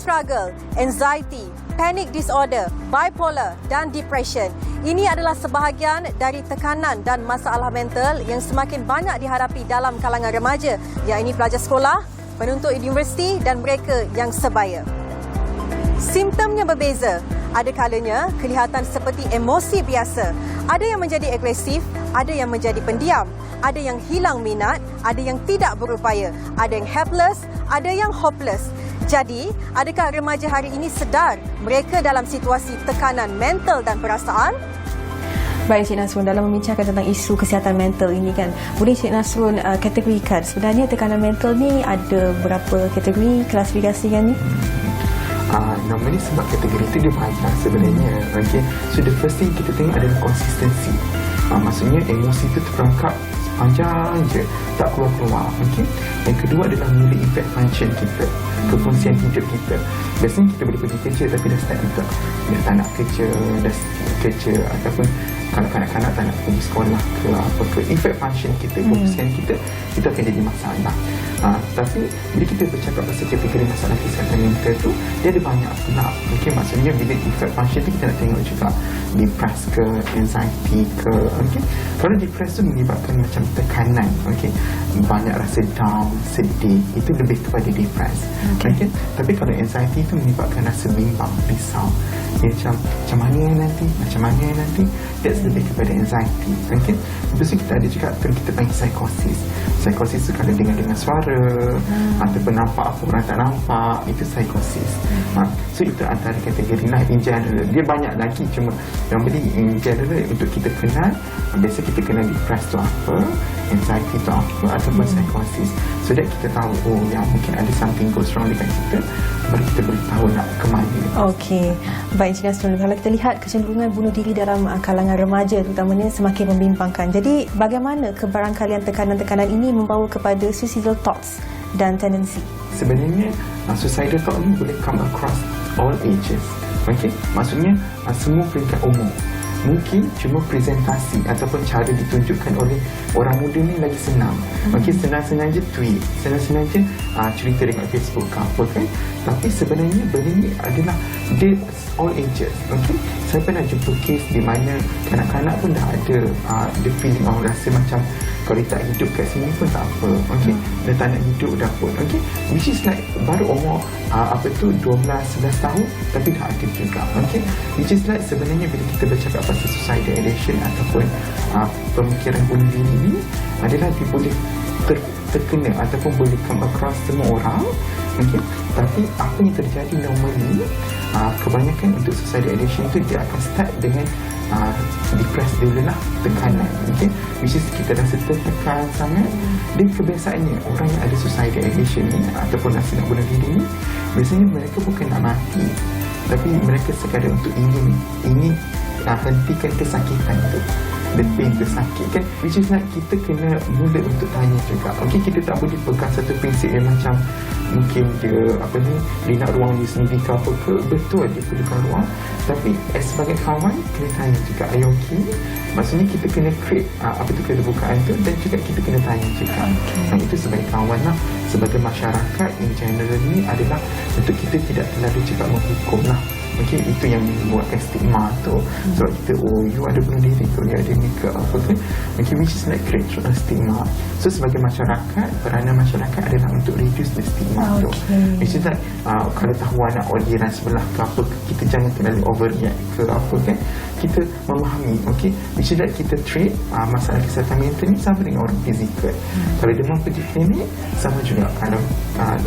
struggle, anxiety, panic disorder, bipolar dan depression. Ini adalah sebahagian dari tekanan dan masalah mental yang semakin banyak dihadapi dalam kalangan remaja, iaitu pelajar sekolah, penuntut universiti dan mereka yang sebaya. Simptomnya berbeza. Ada kalanya kelihatan seperti emosi biasa. Ada yang menjadi agresif, ada yang menjadi pendiam, ada yang hilang minat, ada yang tidak berupaya, ada yang helpless, ada yang hopeless. Jadi, adakah remaja hari ini sedar mereka dalam situasi tekanan mental dan perasaan? Baik, Cik Nasrun, dalam membincangkan tentang isu kesihatan mental ini kan, boleh Cik Nasrun kategorikan sebenarnya tekanan mental ni ada berapa kategori, klasifikasikan ni? Normally sebab kategori itu dia banyak sebenarnya. Okay. So the first thing kita tengok adalah konsistensi. Maksudnya emosi itu terperangkap panjang je, tak keluar-keluar. Okay. Yang kedua adalah nilai effect function kita, kefungsian hidup kita. Biasanya kita boleh pergi kerja tapi dah start dah tak nak kerja ataupun kalau kanak-kanak tak nak pergi sekolah ke apa ke, effect function kita, kefungsian kita, itu akan jadi masalah. Tapi bila kita bercakap pasal kategori masalah kesihatan mental tu, dia ada banyak pula. Okay, maksudnya bila effect function tu kita nak tengok juga depress ke, anxiety ke. Okay. Kalau depress tu menyebabkan macam tekanan, okay, banyak rasa down, sedih, itu lebih kepada depress. Okay. Tapi kalau anxiety tu menyebabkan rasa bimbang, risau, dia macam mana nanti, that's lebih kepada anxiety. Okay. Lepas tu kita ada juga kita panggil psikosis. Psikosis tu kalau dengar suara ataupun nampak apa orang tak nampak, itu psikosis. So itu antara kategori lah in general. Dia banyak lagi, cuma yang beri in general untuk kita kenal. Biasa kita kenal depress tu apa, anxiety tu apa, ataupun psikosis. So that kita tahu, oh ya, mungkin ada something goes wrong dengan kita, baru kita boleh tahu nak ke mana. Okey. Baik, Cik Nasrun, kalau kita lihat kecenderungan bunuh diri dalam kalangan remaja terutamanya semakin membimbangkan. Jadi bagaimana kebarangkalian tekanan-tekanan ini membawa kepada suicidal thoughts dan tendency? Sebenarnya suicidal thought ni boleh come across all ages. Okay? Maksudnya semua peringkat umur. Mungkin cuma presentasi ataupun cara ditunjukkan oleh orang muda ni lagi senang. Okay, senang-senang je tweet, senang-senang je cerita dekat Facebook ke apa kan. Tapi sebenarnya benda ni adalah dia all ages. Okay, saya pernah jumpa kes di mana kanak-kanak pun dah ada the feeling orang rasa macam kalau dia tak hidup kat sini pun tak apa. Okay, dia tak nak hidup dah pun. Okay, which is like baru umur 12-11 tahun tapi dah ada juga. Okay, which is like sebenarnya bila kita bercakap pasal suicidal ideation ataupun pemikiran bunuh diri ini adalah dia boleh terkena ataupun boleh come across semua orang. Okay. Tapi apa yang terjadi normally, kebanyakan untuk suicidal ideation itu dia akan start dengan depress dulu lah, tekanan. Okay. Which is kita rasa tertekan sangat. Dan kebiasaannya orang yang ada suicidal ideation ni ataupun rasa nak bunuh diri ni, biasanya mereka bukan nak mati, tapi mereka sekadar untuk ingin hentikan kesakitan tu, the pain, sakit kan. Which is like kita kena mula untuk tanya juga. Okay, kita tak boleh pegang satu prinsip yang macam mungkin dia nak ruang dia sendiri ke apa ke. Betul dia perlukan ruang, tapi sebagai kawan kena tanya juga, are you okay? Maksudnya kita kena create keterbukaan tu, dan juga kita kena tanya juga. Itu sebagai kawan lah. Sebagai masyarakat in general ni adalah untuk kita tidak terlalu cepat menghukum lah. Okay, itu yang membuatkan stigma tu. Sebab kita, oh you ada bunuh diri ke, you ada ni ke apa kan. Okay, which is like create stigma. So sebagai masyarakat, peranan masyarakat adalah untuk reduce the stigma tu. Which is like kalau tahu anak jiran sebelah ke apa, kita jangan terlalu overreact ke apa kan. Kita memahami, okay, which is like kita treat masalah kesihatan mental ni sama dengan orang fizikal. Kalau dia mahu pergi klinik, sama juga. Kalau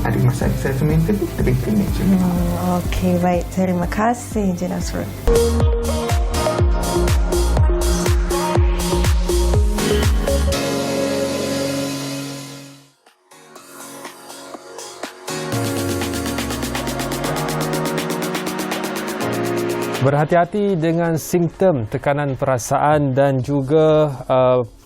ada masalah kesihatan mental ni, kita pergi klinik juga. Okey, baik. Terima kasih, Encik Nasrun. Berhati-hati dengan simptom tekanan perasaan dan juga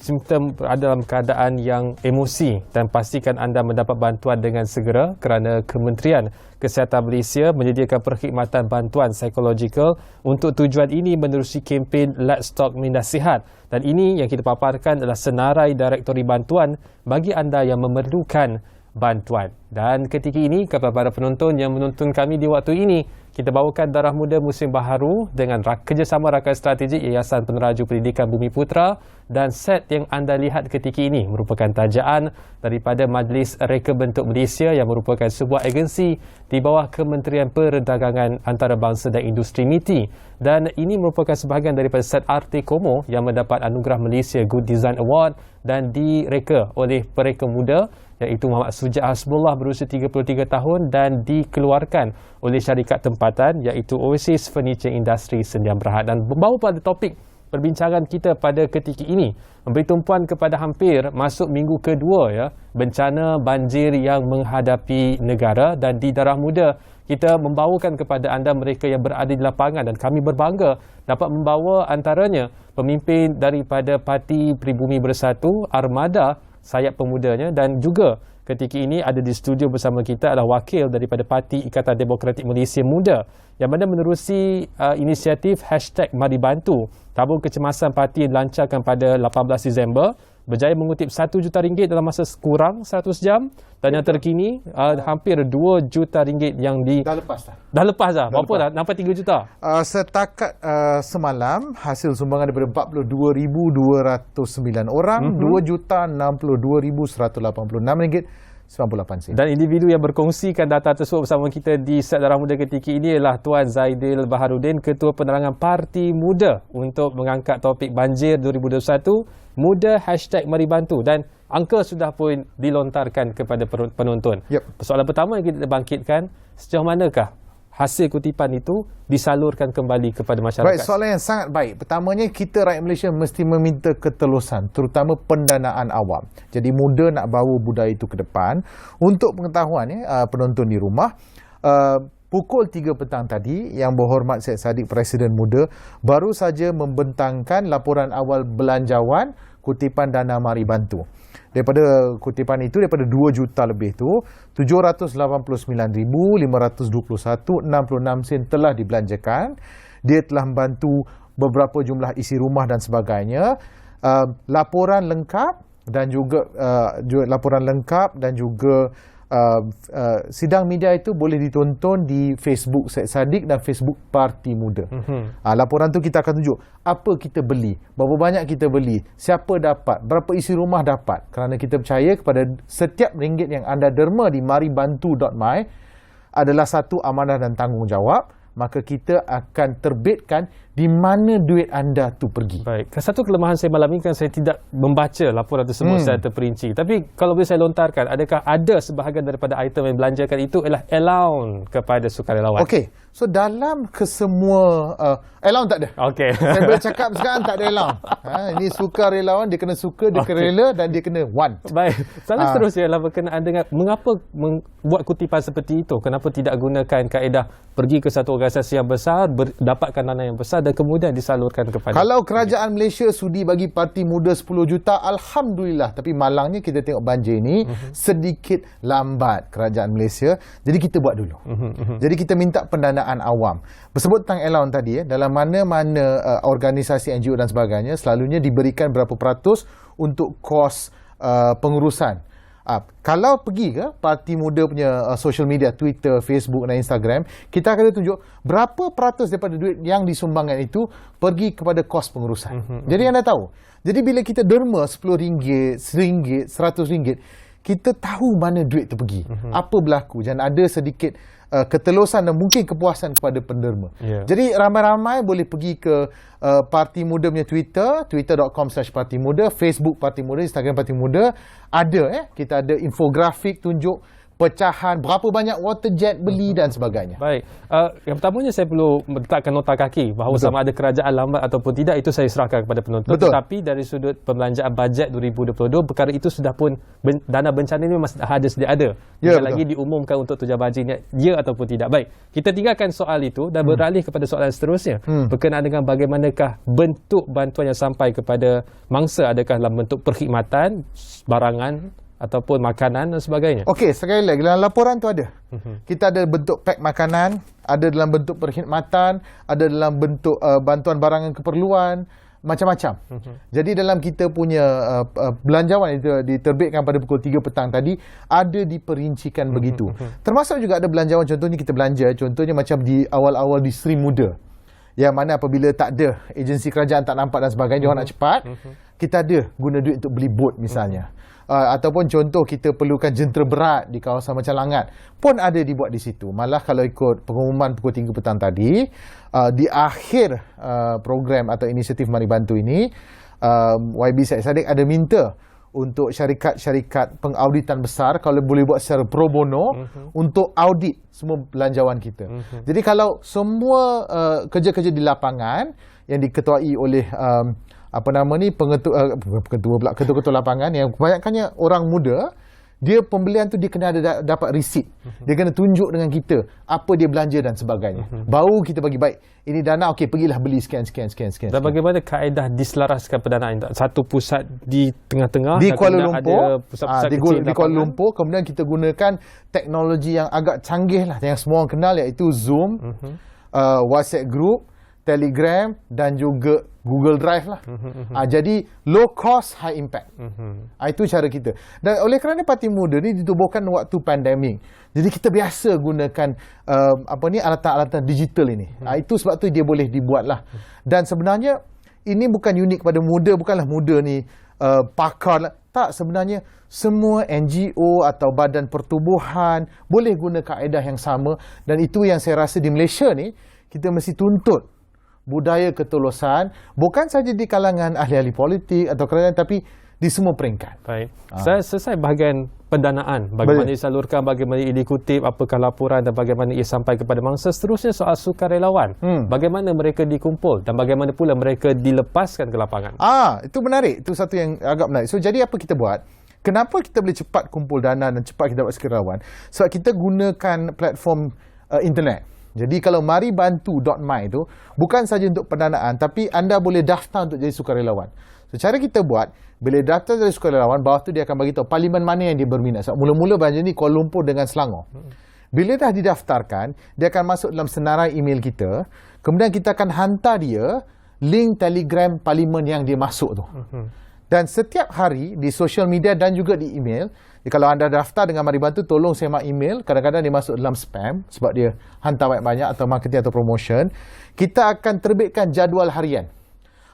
simptom dalam keadaan yang emosi, dan pastikan anda mendapat bantuan dengan segera kerana Kementerian Kesihatan Malaysia menyediakan perkhidmatan bantuan psikologikal. Untuk tujuan ini menerusi kempen Let's Talk Minda Sihat, dan ini yang kita paparkan adalah senarai direktori bantuan bagi anda yang memerlukan bantuan. Dan ketika ini, kepada para penonton yang menonton kami di waktu ini, kita bawakan Darah Muda Musim Baharu dengan kerjasama rakan strategik Yayasan Peneraju Pendidikan Bumi Putra, dan set yang anda lihat ketika ini merupakan tajaan daripada Majlis Reka Bentuk Malaysia yang merupakan sebuah agensi di bawah Kementerian Perdagangan Antarabangsa dan Industri MITI, dan ini merupakan sebahagian daripada set Arte Como yang mendapat anugerah Malaysia Good Design Award dan direka oleh pereka muda iaitu Muhammad Sujat Hasbullah berusia 33 tahun dan dikeluarkan oleh syarikat tempatan iaitu Oasis Furniture Industry Sdn Bhd. Dan membawa pada topik perbincangan kita pada ketika ini memberi tumpuan kepada hampir masuk minggu kedua bencana banjir yang menghadapi negara, dan di Darah Muda kita membawakan kepada anda mereka yang berada di lapangan, dan kami berbangga dapat membawa antaranya pemimpin daripada Parti Pribumi Bersatu, Armada Sayap Pemudanya, dan juga ketika ini ada di studio bersama kita adalah wakil daripada Parti Ikatan Demokratik Malaysia Muda yang mana menerusi inisiatif #Mari Bantu. Tabung kecemasan parti dilancarkan pada 18 Disember, berjaya mengutip RM1 juta dalam masa kurang 100 jam, dan yang terkini hampir RM2 juta yang Dah lepas dah. Dah lepas dah. Berapa dah? Nampak 3 juta? Setakat semalam, hasil sumbangan daripada 42,209 orang, RM2,62,186.98. Dan individu yang berkongsikan data tersebut bersama kita di set Darah Muda ketika ini ialah Tuan Zaidil Baharudin, Ketua Penerangan Parti Muda, untuk mengangkat topik banjir 2021, Muda #Mari Bantu, dan angka sudah pun dilontarkan kepada penonton. Yep. Soalan pertama yang kita bangkitkan, sejauh manakah hasil kutipan itu disalurkan kembali kepada masyarakat? Baik, soalan yang sangat baik. Pertamanya, kita rakyat Malaysia mesti meminta ketelusan, terutama pendanaan awam. Jadi muda nak bawa budaya itu ke depan. Untuk pengetahuan penonton di rumah, pukul 3 petang tadi, Yang Berhormat Syed Saddiq, Presiden Muda, baru saja membentangkan laporan awal belanjawan kutipan dana Mari Bantu. Daripada kutipan itu, daripada 2 juta lebih itu, 789,521.66 sen telah dibelanjakan. Dia telah membantu beberapa jumlah isi rumah dan sebagainya. Laporan lengkap dan juga sidang media itu boleh ditonton di Facebook Syed Saddiq dan Facebook Parti Muda. Laporan tu kita akan tunjuk apa kita beli, berapa banyak kita beli, siapa dapat, berapa isi rumah dapat, kerana kita percaya kepada setiap ringgit yang anda derma di maribantu.my adalah satu amanah dan tanggungjawab. Maka kita akan terbitkan di mana duit anda tu pergi. Baik. Satu kelemahan saya malam ini kan saya tidak membaca laporan tersebut secara terperinci. Tapi kalau boleh saya lontarkan, adakah ada sebahagian daripada item yang belanjakan itu ialah allowance kepada sukarelawan? Okey. So dalam kesemua allowance tak ada. Okey. Saya boleh cakap sekarang tak ada allowance. Ini sukarelawan, dia kena suka, dia kena rela, dan dia kena want. Baik. Soalan seterusnya ialah berkenaan dengan mengapa buat kutipan seperti itu? Kenapa tidak gunakan kaedah pergi ke satu organisasi yang besar, dapatkan dana yang besar dan kemudian disalurkan kepada... Kalau kerajaan Malaysia sudi bagi Parti Muda 10 juta, Alhamdulillah. Tapi malangnya kita tengok banjir ini sedikit lambat kerajaan Malaysia. Jadi kita buat dulu. Jadi kita minta pendanaan awam. Bersebut tentang allowance tadi, dalam mana-mana organisasi NGO dan sebagainya, selalunya diberikan berapa peratus untuk kos pengurusan. Kalau pergi ke Parti Muda punya social media, Twitter, Facebook dan Instagram, kita akan tunjuk berapa peratus daripada duit yang disumbangkan itu pergi kepada kos pengurusan. Jadi anda tahu. Jadi bila kita derma RM10, RM1, RM100, kita tahu mana duit itu pergi. Apa berlaku. Dan ada sedikit ketelusan dan mungkin kepuasan kepada penderma. Jadi ramai-ramai boleh pergi ke Parti Muda punya Twitter, twitter.com/Parti Muda, Facebook Parti Muda, Instagram Parti Muda. Ada kita ada infografik tunjuk pecahan, berapa banyak water jet beli dan sebagainya. Baik. Yang pertamanya saya perlu letakkan nota kaki bahawa sama ada kerajaan lambat ataupun tidak, itu saya serahkan kepada penonton. Tetapi dari sudut pembelanjaan bajet 2022, perkara itu sudah pun dana bencana ini masih ada sedia ada. Tidak lagi diumumkan untuk tujuan bajetnya, ya ataupun tidak. Baik. Kita tinggalkan soal itu dan beralih kepada soalan seterusnya. Berkenaan dengan bagaimanakah bentuk bantuan yang sampai kepada mangsa, adakah dalam bentuk perkhidmatan, barangan ataupun makanan dan sebagainya. Okey, sekali lagi dalam laporan tu ada. Kita ada bentuk pack makanan, ada dalam bentuk perkhidmatan, ada dalam bentuk bantuan barangan keperluan, macam-macam. Jadi dalam kita punya belanjawan yang diterbitkan pada pukul 3 petang tadi ada diperincikan begitu. Termasuk juga ada belanjawan, contohnya kita belanja, contohnya macam di awal-awal di Sri Muda, yang mana apabila tak ada agensi kerajaan tak nampak dan sebagainya, orang nak cepat, kita ada guna duit untuk beli bot misalnya. Ataupun contoh kita perlukan jentera berat di kawasan macam Langat pun ada dibuat di situ. Malah kalau ikut pengumuman pukul 3 petang tadi, di akhir program atau inisiatif Mari Bantu ini, YB Syed Saddiq ada minta untuk syarikat-syarikat pengauditan besar kalau boleh buat secara pro bono untuk audit semua belanjawan kita. Jadi kalau semua kerja-kerja di lapangan yang diketuai oleh ketua-ketua lapangan yang kebanyakannya orang muda, dia pembelian tu dia kena ada dapat resit. Dia kena tunjuk dengan kita apa dia belanja dan sebagainya. Baru kita bagi baik. Ini dana, okey, pergilah beli sekian. Dan bagaimana kaedah diselaraskan pendanaan? Satu pusat di tengah-tengah di Kuala Lumpur, ada pusat-pusat kecil di Kuala Lumpur, kemudian kita gunakan teknologi yang agak canggih lah yang semua orang kenal, iaitu Zoom, WhatsApp group, Telegram dan juga Google Drive lah. Jadi low cost, high impact. Itu cara kita. Dan oleh kerana Parti Muda ni ditubuhkan waktu pandemik, jadi kita biasa gunakan alatan-alatan digital ini. Itu sebab tu dia boleh dibuat lah. Dan sebenarnya ini bukan unik pada muda, bukanlah muda ni pakar lah. Tak, sebenarnya semua NGO atau badan pertubuhan boleh guna kaedah yang sama, dan itu yang saya rasa di Malaysia ni kita mesti tuntut budaya ketulusan, bukan saja di kalangan ahli-ahli politik atau kerajaan, tapi di semua peringkat. Baik. Saya selesai bahagian pendanaan. Bagaimana disalurkan, bagaimana ia dikutip, apakah laporan dan bagaimana ia sampai kepada mangsa. Seterusnya soal sukarelawan. Bagaimana mereka dikumpul dan bagaimana pula mereka dilepaskan ke lapangan. Itu menarik. Itu satu yang agak menarik. So, jadi apa kita buat? Kenapa kita boleh cepat kumpul dana dan cepat kita dapat sukarelawan? Sebab kita gunakan platform internet. Jadi kalau maribantu.my itu bukan saja untuk pendanaan, tapi anda boleh daftar untuk jadi sukarelawan. So, cara kita buat, bila daftar jadi sukarelawan, bawah tu dia akan bagi tahu parlimen mana yang dia berminat. So, mula-mula belanja ni Kuala Lumpur dengan Selangor. Bila dah didaftarkan, dia akan masuk dalam senarai email kita. Kemudian kita akan hantar dia link Telegram parlimen yang dia masuk tu. Dan setiap hari di social media dan juga di email, kalau anda daftar dengan Mari Bantu, tolong semak email. Kadang-kadang dia masuk dalam spam sebab dia hantar banyak-banyak atau marketing atau promotion. Kita akan terbitkan jadual harian.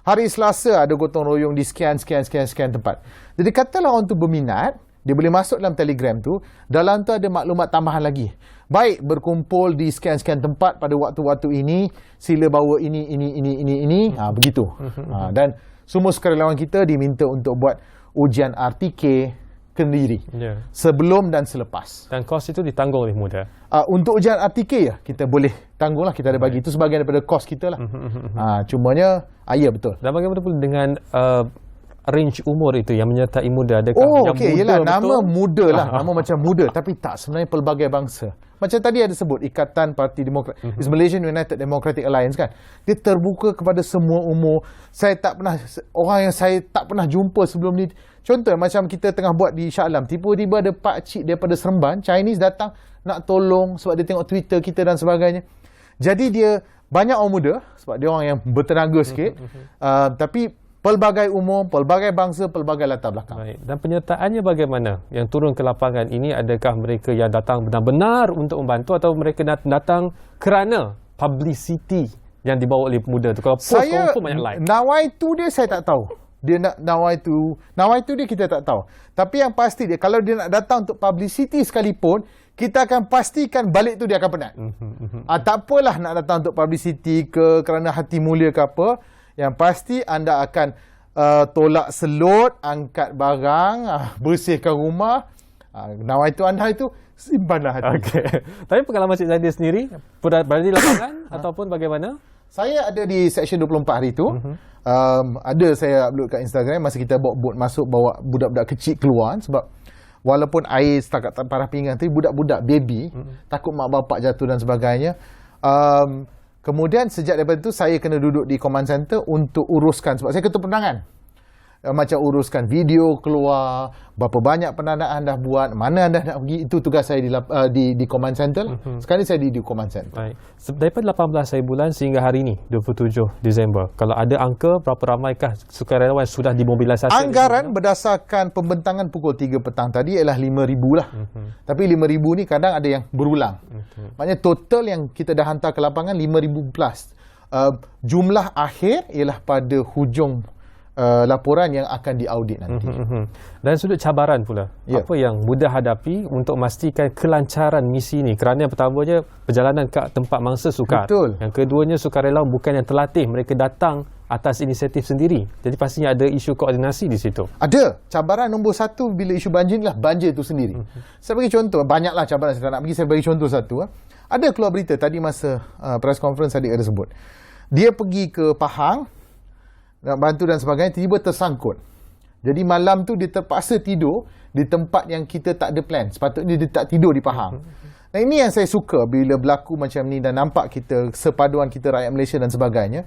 Hari Selasa ada gotong royong di sekian tempat. Jadi katalah orang tu berminat, dia boleh masuk dalam Telegram tu. Dalam tu ada maklumat tambahan lagi. Baik, berkumpul di sekian tempat pada waktu-waktu ini, sila bawa ini. Begitu. Dan semua sukarelawan kita diminta untuk buat ujian RTK kendiri sebelum dan selepas. Dan kos itu ditanggung oleh muda. Untuk ujian RTK ya kita boleh tanggunglah, kita ada bagi. Itu sebahagian daripada kos kita lah. Cumanya ya betul. Dan bagaimana pula dengan range umur itu yang menyertai muda? Adakah yang muda yelah, betul? Nama muda lah. Nama macam muda, tapi tak, sebenarnya pelbagai bangsa. Macam tadi ada sebut Ikatan Parti Demokrat, It's Malaysian United Democratic Alliance kan. Dia terbuka kepada semua umur. Orang yang saya tak pernah jumpa sebelum ni. Contoh macam kita tengah buat di Shah Alam, tiba-tiba ada pakcik daripada Seremban, Chinese datang nak tolong sebab dia tengok Twitter kita dan sebagainya. Jadi dia banyak orang muda sebab dia orang yang bertenaga sikit. Tapi pelbagai umur, pelbagai bangsa, pelbagai latar belakang. Baik. Dan penyertaannya bagaimana? Yang turun ke lapangan ini, adakah mereka yang datang benar-benar untuk membantu atau mereka datang kerana publicity yang dibawa oleh muda tu? Kalau post confirm banyak like. Nawaitu dia saya tak tahu. Dia nak nawaitu dia kita tak tahu. Tapi yang pasti dia, kalau dia nak datang untuk publicity sekalipun, kita akan pastikan balik tu dia akan penat. Tak apalah nak datang untuk publicity ke kerana hati mulia ke apa. Yang pasti anda akan tolak selut, angkat barang, bersihkan rumah. Nawaitu anda itu simpanlah hati. Okay. Tapi pengalaman Cik Zaidir sendiri berada di lapangan ataupun bagaimana? Saya ada di Section 24 hari itu. Ada saya upload kat Instagram masa kita bawa bot masuk, bawa budak-budak kecil keluar, sebab walaupun air setakat parah pinggang, tapi budak-budak baby takut mak bapak jatuh dan sebagainya. Kemudian sejak daripada itu saya kena duduk di command center untuk uruskan, sebab saya ketua penerangan. macam uruskan video keluar, berapa banyak pendanaan dah buat, mana anda nak pergi, itu tugas saya di command center. Sekarang ni saya di command center. Baik. Daripada 18 hari bulan sehingga hari ini 27 Disember, kalau ada angka berapa ramaikah sukarelawan sudah dimobilisasi? Anggaran berdasarkan pembentangan pukul 3 petang tadi ialah 5,000 lah. Tapi 5,000 ni kadang ada yang berulang. Maknanya total yang kita dah hantar ke lapangan 5,000 plus. Jumlah akhir ialah pada hujung laporan yang akan diaudit nanti. Dan sudut cabaran pula, apa yang mudah hadapi untuk memastikan kelancaran misi ini? Kerana yang pertamanya perjalanan ke tempat mangsa sukar. Betul. Yang keduanya sukarelawan bukan yang terlatih, mereka datang atas inisiatif sendiri. Jadi pastinya ada isu koordinasi di situ. Ada. Cabaran nombor satu bila isu banjir ni lah banjir itu sendiri. Saya bagi contoh, banyaklah cabaran saya tak nak bagi, saya bagi contoh satu. Ada keluar berita tadi masa press conference tadi ada sebut. Dia pergi ke Pahang nak bantu dan sebagainya, tiba-tiba tersangkut. Jadi malam tu dia terpaksa tidur di tempat yang kita tak ada plan. Sepatutnya dia tak tidur di Pahang. Nah, ini yang saya suka bila berlaku macam ni dan nampak kita, sepaduan kita rakyat Malaysia dan sebagainya.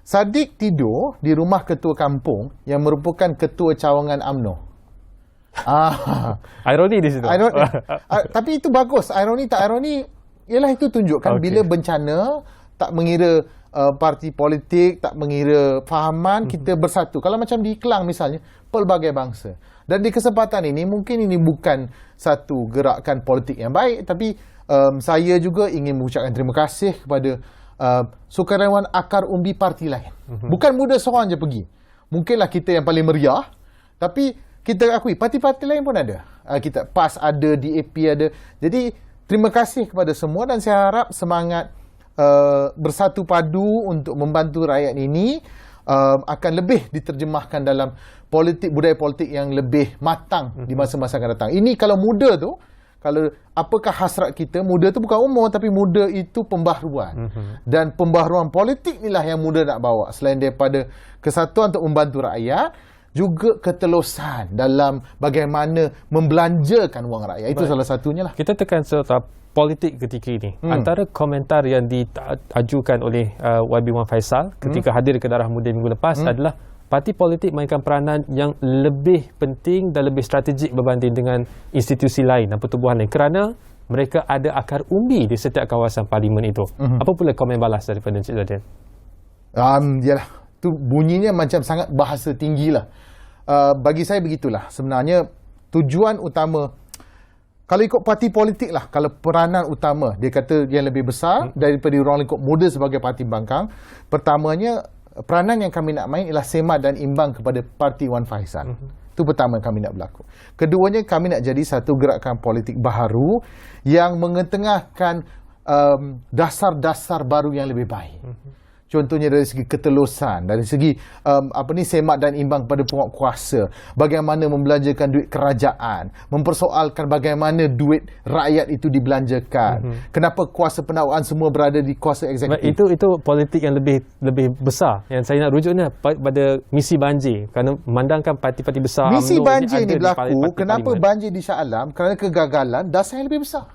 Sadiq tidur di rumah ketua kampung yang merupakan ketua cawangan UMNO. Ironi di situ. Tapi itu bagus. Ironi tak ironi, ialah itu tunjukkan bila bencana tak mengira parti politik, tak mengira fahaman, kita bersatu. Kalau macam di Kelang misalnya, pelbagai bangsa. Dan di kesempatan ini, mungkin ini bukan satu gerakan politik yang baik, tapi saya juga ingin mengucapkan terima kasih kepada sukarelawan akar umbi parti lain. Bukan muda seorang je pergi. Mungkinlah kita yang paling meriah, tapi kita akui parti-parti lain pun ada. Kita PAS ada, DAP ada. Jadi terima kasih kepada semua dan saya harap semangat bersatu padu untuk membantu rakyat ini akan lebih diterjemahkan dalam politik, budaya politik yang lebih matang di masa-masa akan datang. Ini kalau muda tu, kalau apakah hasrat kita, muda tu bukan umur, tapi muda itu pembaharuan. Dan pembaharuan politik inilah yang muda nak bawa. Selain daripada kesatuan untuk membantu rakyat, juga ketelusan dalam bagaimana membelanjakan wang rakyat. Itu salah satunya lah. Kita tekan serta politik ketika ini. Antara komentar yang diajukan oleh YB Wan Faisal ketika hadir ke Darah Muda minggu lepas adalah parti politik mainkan peranan yang lebih penting dan lebih strategik berbanding dengan institusi lain dan pertubuhan lain kerana mereka ada akar umbi di setiap kawasan parlimen itu. Apa pula komen balas daripada Encik Zahidin? Yalah, tu bunyinya macam sangat bahasa tinggi lah. Bagi saya begitulah. Sebenarnya tujuan utama, kalau ikut parti politik lah, kalau peranan utama dia kata yang lebih besar daripada ruang lingkup muda sebagai parti bangkang, pertamanya peranan yang kami nak main ialah semat dan imbang kepada parti Wan Faisal. Itu pertama yang kami nak berlaku. Keduanya, kami nak jadi satu gerakan politik baharu yang mengetengahkan dasar-dasar baru yang lebih baik. Contohnya dari segi ketelusan, dari segi semat dan imbang pada penguatkuasa, bagaimana membelanjakan duit kerajaan, mempersoalkan bagaimana duit rakyat itu dibelanjakan. Kenapa kuasa pendakwaan semua berada di kuasa eksekutif. Itu politik yang lebih besar. Yang saya nak rujuknya pada misi banjir. Kerana memandangkan parti-parti besar misi banjir ini berlaku, kenapa parlimen. banjir di Shah Alam? Kerana kegagalan dasar yang lebih besar.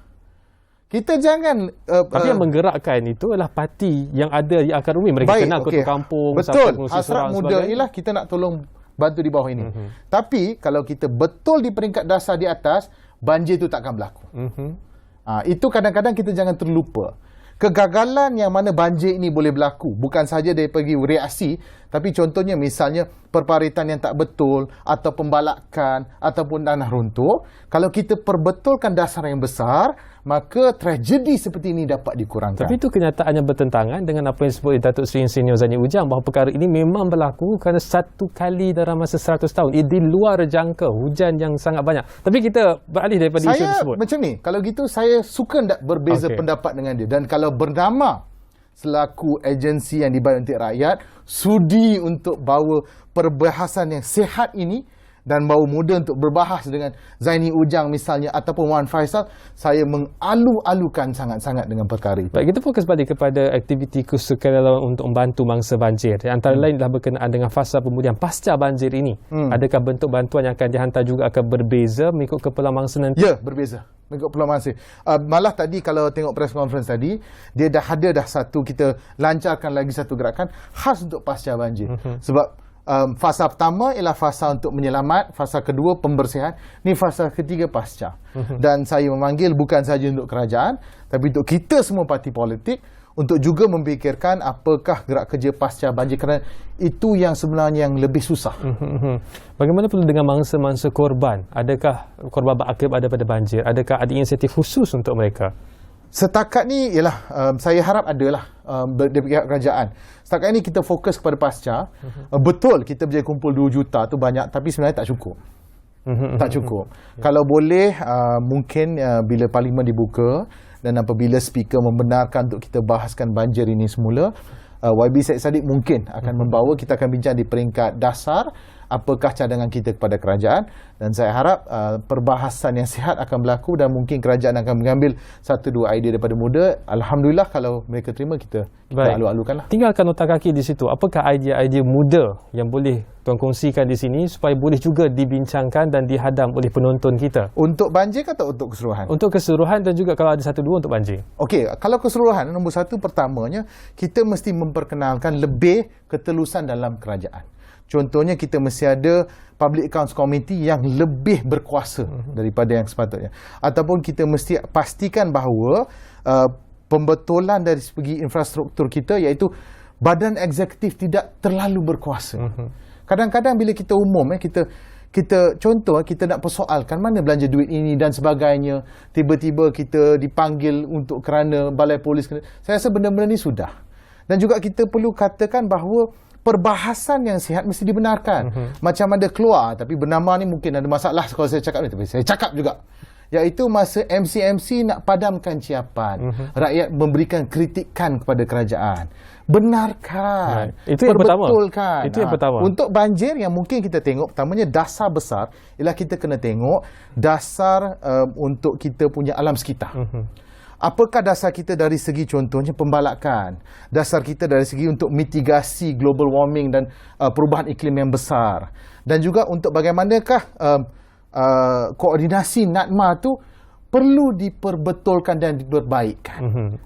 Kita jangan tapi yang menggerakkan itu adalah parti yang ada di akar umbi. Mereka kenal ketua kampung, betul. Hasrat muda ialah kita nak tolong bantu di bawah ini. Tapi kalau kita betul di peringkat dasar di atas, banjir itu takkan berlaku. Itu kadang-kadang kita jangan terlupa. Kegagalan yang mana banjir ini boleh berlaku bukan sahaja daripada reaksi, tapi contohnya misalnya perparitan yang tak betul atau pembalakan ataupun tanah runtuh. Kalau kita perbetulkan dasar yang besar, maka tragedi seperti ini dapat dikurangkan. Tapi itu kenyataan yang bertentangan dengan apa yang disebut oleh Datuk Seri Insinyur Zani Ujang bahawa perkara ini memang berlaku kerana satu kali dalam masa 100 tahun. Di luar jangka, hujan yang sangat banyak. Tapi kita beralih daripada isu tersebut. Saya macam ni, kalau gitu saya suka tak berbeza pendapat dengan dia. Dan kalau bernama selaku agensi yang dibayar untuk rakyat, sudi untuk bawa perbahasan yang sihat ini dan bawa muda untuk berbahas dengan Zaini Ujang misalnya ataupun Wan Faisal, saya mengalu-alukan sangat-sangat dengan perkara itu. Baik, kita fokus balik kepada aktiviti kesukarelawan untuk membantu mangsa banjir. Antara lain adalah berkenaan dengan fasa pemulihan pasca banjir ini. Adakah bentuk bantuan yang akan dihantar juga akan berbeza mengikut keperluan mangsa nanti? Ya, berbeza. Mengikut peluang mangsa. Malah tadi kalau tengok press conference tadi, dia dah ada satu, kita lancarkan lagi satu gerakan khas untuk pasca banjir. Sebab fasa pertama ialah fasa untuk menyelamat, fasa kedua pembersihan, ni fasa ketiga pasca. Dan saya memanggil bukan sahaja untuk kerajaan, tapi untuk kita semua parti politik untuk juga memfikirkan apakah gerak kerja pasca banjir, kerana itu yang sebenarnya yang lebih susah. Bagaimana pula dengan mangsa-mangsa korban? Adakah korban berakibat daripada banjir? Adakah ada insentif khusus untuk mereka? Setakat ni ialah saya harap adalah dari pihak kerajaan. Setakat ni kita fokus kepada pasca. Betul kita berjaya kumpul 2 juta tu banyak, tapi sebenarnya tak cukup. Tak cukup. Kalau boleh mungkin bila parlimen dibuka dan apabila speaker membenarkan untuk kita bahaskan banjir ini semula, YB Syed Saddiq mungkin akan membawa, kita akan bincang di peringkat dasar apakah cadangan kita kepada kerajaan, dan saya harap perbahasan yang sihat akan berlaku dan mungkin kerajaan akan mengambil 1-2 idea daripada muda. Alhamdulillah kalau mereka terima, kita alu-alukan lah. Tinggalkan nota kaki di situ. Apakah idea-idea muda yang boleh tuan kongsikan di sini supaya boleh juga dibincangkan dan dihadam oleh penonton kita? Untuk banjir atau untuk keseluruhan? Untuk keseluruhan, dan juga kalau ada 1-2 untuk banjir. Okey, kalau keseluruhan, nombor 1 pertamanya, kita mesti memperkenalkan lebih ketelusan dalam kerajaan. Contohnya kita mesti ada Public Accounts Committee yang lebih berkuasa daripada yang sepatutnya. Ataupun kita mesti pastikan bahawa pembetulan dari segi infrastruktur kita, iaitu badan eksekutif tidak terlalu berkuasa. Kadang-kadang bila kita umum, kita contoh, kita nak persoalkan mana belanja duit ini dan sebagainya, tiba-tiba kita dipanggil untuk kerana balai polis. Saya rasa benda-benda ni sudah. Dan juga kita perlu katakan bahawa perbahasan yang sihat mesti dibenarkan. Macam ada keluar, tapi bernama ni mungkin ada masalah kalau saya cakap ni, tapi saya cakap juga. Iaitu masa MC nak padamkan ciapan, rakyat memberikan kritikan kepada kerajaan. Benarkan. Itu yang pertama. Perbetulkan. Itu yang pertama. Untuk banjir yang mungkin kita tengok, pertamanya dasar besar ialah kita kena tengok dasar untuk kita punya alam sekitar. Apakah dasar kita dari segi contohnya pembalakan, dasar kita dari segi untuk mitigasi global warming dan perubahan iklim yang besar, dan juga untuk bagaimanakah koordinasi NADMA tu perlu diperbetulkan dan diperbaikkan.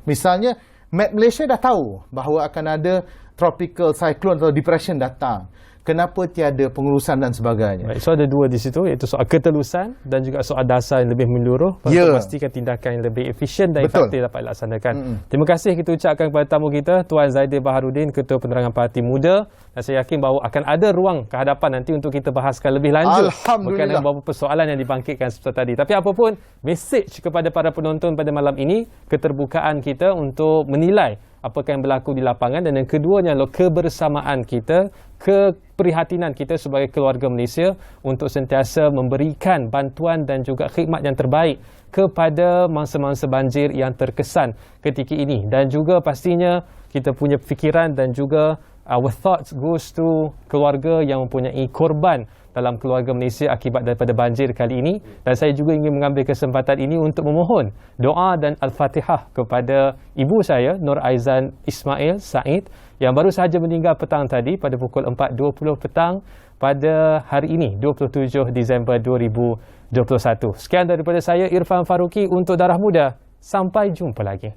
Misalnya Met Malaysia dah tahu bahawa akan ada tropical cyclone atau depression datang. Kenapa tiada pengurusan dan sebagainya? Baik, so ada 2 di situ, iaitu soal ketelusan dan juga soal dasar yang lebih menyeluruh untuk memastikan tindakan yang lebih efisien dan efektif dapat dilaksanakan. Terima kasih kita ucapkan kepada tamu kita, Tuan Zaidil Baharudin, Ketua Penerangan Parti Muda, dan saya yakin bahawa akan ada ruang kehadapan nanti untuk kita bahaskan lebih lanjut berkaitan dengan beberapa persoalan yang dibangkitkan seperti tadi. Tapi apapun, mesej kepada para penonton pada malam ini, keterbukaan kita untuk menilai apakah yang berlaku di lapangan, dan yang keduanya adalah kebersamaan kita, keprihatinan kita sebagai keluarga Malaysia untuk sentiasa memberikan bantuan dan juga khidmat yang terbaik kepada mangsa-mangsa banjir yang terkesan ketika ini. Dan juga pastinya kita punya fikiran dan juga our thoughts goes to keluarga yang mempunyai korban dalam keluarga Malaysia akibat daripada banjir kali ini. Dan saya juga ingin mengambil kesempatan ini untuk memohon doa dan Al-Fatihah kepada ibu saya, Nur Aizan Ismail Said, yang baru sahaja meninggal petang tadi pada pukul 4.20 petang pada hari ini, 27 Disember 2021. Sekian daripada saya, Irfan Faruqi, untuk Darah Muda. Sampai jumpa lagi.